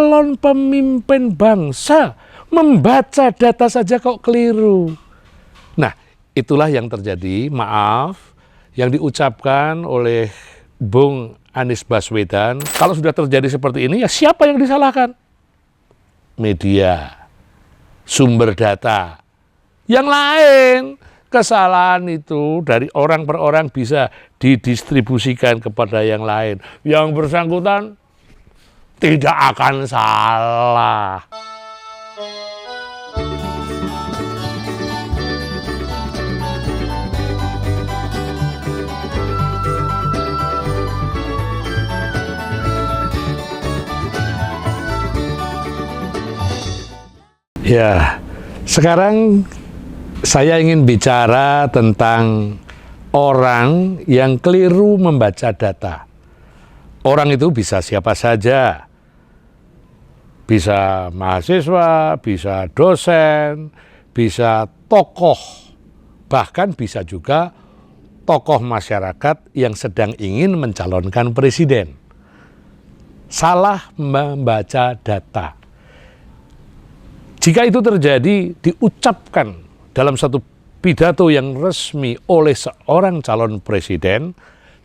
calon pemimpin bangsa membaca data saja kok keliru. Nah, itulah yang terjadi, maaf, yang diucapkan oleh Bung Anies Baswedan. Kalau sudah terjadi seperti ini, ya siapa yang disalahkan? Media, sumber data. Yang lain, kesalahan itu dari orang per orang bisa didistribusikan kepada yang lain. Yang bersangkutan tidak akan salah. Ya, sekarang saya ingin bicara tentang orang yang keliru membaca data. Orang itu bisa siapa saja, bisa mahasiswa, bisa dosen, bisa tokoh, bahkan bisa juga tokoh masyarakat yang sedang ingin mencalonkan presiden. Salah membaca data. Jika itu terjadi, diucapkan dalam satu pidato yang resmi oleh seorang calon presiden,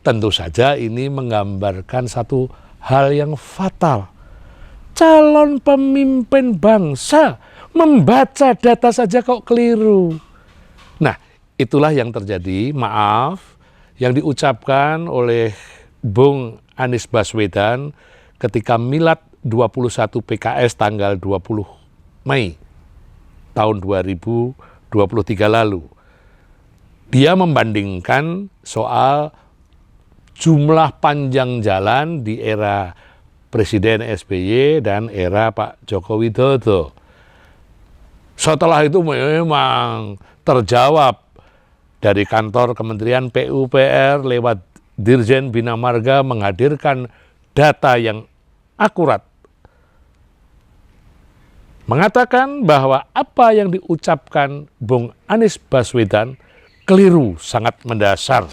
tentu saja ini menggambarkan satu hal yang fatal. Calon pemimpin bangsa membaca data saja kok keliru. Nah, itulah yang terjadi, maaf, yang diucapkan oleh Bung Anies Baswedan ketika Milad 21 PKS tanggal 20 Mei tahun 2023 lalu. Dia membandingkan soal jumlah panjang jalan di era Presiden SBY dan era Pak Joko Widodo. Setelah itu memang terjawab dari kantor Kementerian PUPR lewat Dirjen Bina Marga menghadirkan data yang akurat. Mengatakan bahwa apa yang diucapkan Bung Anies Baswedan keliru, sangat mendasar.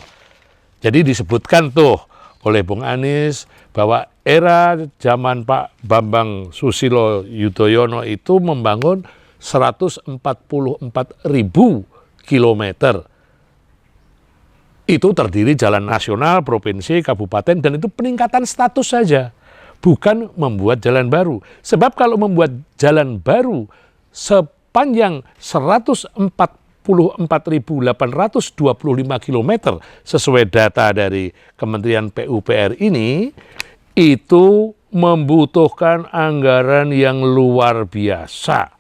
Jadi disebutkan tuh oleh Bung Anies bahwa era zaman Pak Bambang Susilo Yudhoyono itu membangun 144.000 kilometer. Itu terdiri jalan nasional, provinsi, kabupaten, dan itu peningkatan status saja. Bukan membuat jalan baru. Sebab kalau membuat jalan baru sepanjang 144.825 km sesuai data dari Kementerian PUPR ini, itu membutuhkan anggaran yang luar biasa.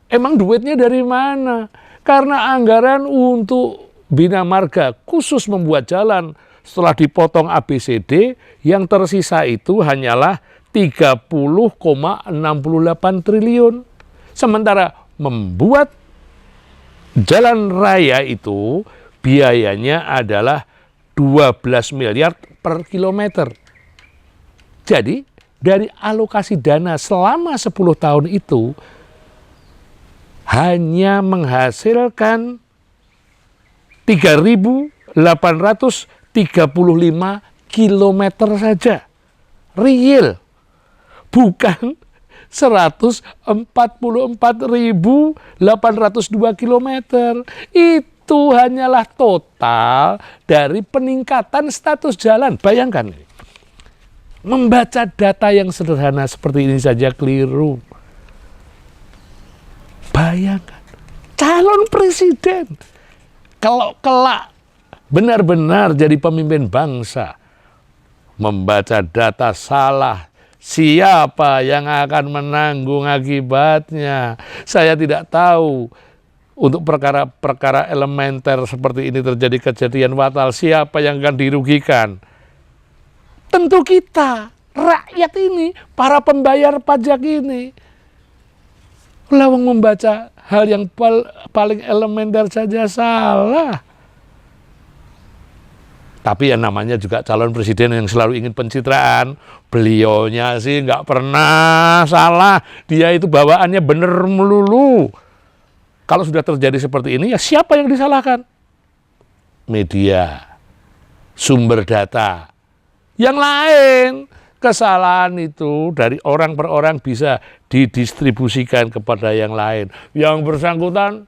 Emang duitnya dari mana? Karena anggaran untuk Bina Marga khusus membuat jalan setelah dipotong ABCD, yang tersisa itu hanyalah 30,68 triliun. Sementara membuat jalan raya itu biayanya adalah 12 miliar per kilometer. Jadi dari alokasi dana selama 10 tahun itu hanya menghasilkan 3.835 kilometer saja. Real. Bukan 144.802 kilometer. Itu hanyalah total dari peningkatan status jalan. Bayangkan. Membaca data yang sederhana seperti ini saja keliru. Bayangkan. Calon presiden. Kalau kelak benar-benar jadi pemimpin bangsa, membaca data salah, siapa yang akan menanggung akibatnya? Saya tidak tahu. Untuk perkara-perkara elementer seperti ini terjadi kejadian fatal, siapa yang akan dirugikan? Tentu kita, rakyat ini, para pembayar pajak ini. Lawang membaca hal yang paling elementer saja salah. Tapi yang namanya juga calon presiden yang selalu ingin pencitraan, beliaunya sih nggak pernah salah. Dia itu bawaannya bener melulu. Kalau sudah terjadi seperti ini, ya siapa yang disalahkan? Media, sumber data. Yang lain, kesalahan itu dari orang per orang bisa didistribusikan kepada yang lain. Yang bersangkutan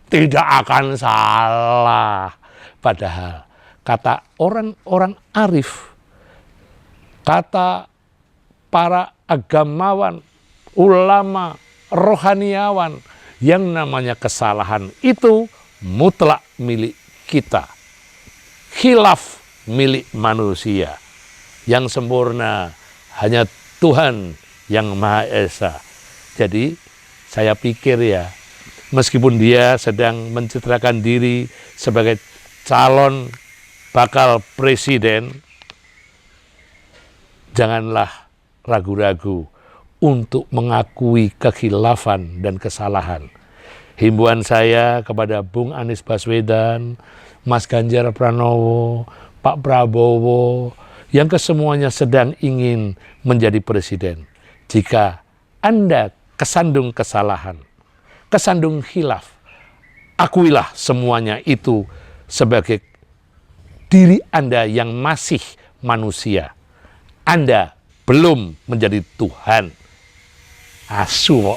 tidak akan salah. Padahal kata orang-orang arif, kata para agamawan, ulama, rohaniawan, yang namanya kesalahan itu mutlak milik kita. Khilaf milik manusia. Yang sempurna hanya Tuhan yang Maha Esa. Jadi saya pikir ya, meskipun dia sedang mencitrakan diri sebagai calon bakal presiden, janganlah ragu-ragu untuk mengakui kekhilafan dan kesalahan. Himbauan saya kepada Bung Anies Baswedan, Mas Ganjar Pranowo, Pak Prabowo, yang kesemuanya sedang ingin menjadi presiden. Jika Anda kesandung kesalahan, kesandung khilaf, akuilah semuanya itu sebagai diri Anda yang masih manusia. Anda belum menjadi Tuhan. Asu.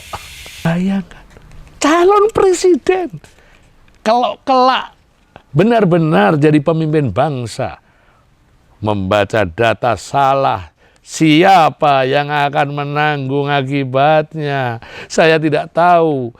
Bayangkan, calon presiden kalau kelak benar-benar jadi pemimpin bangsa, membaca data salah, siapa yang akan menanggung akibatnya? Saya tidak tahu.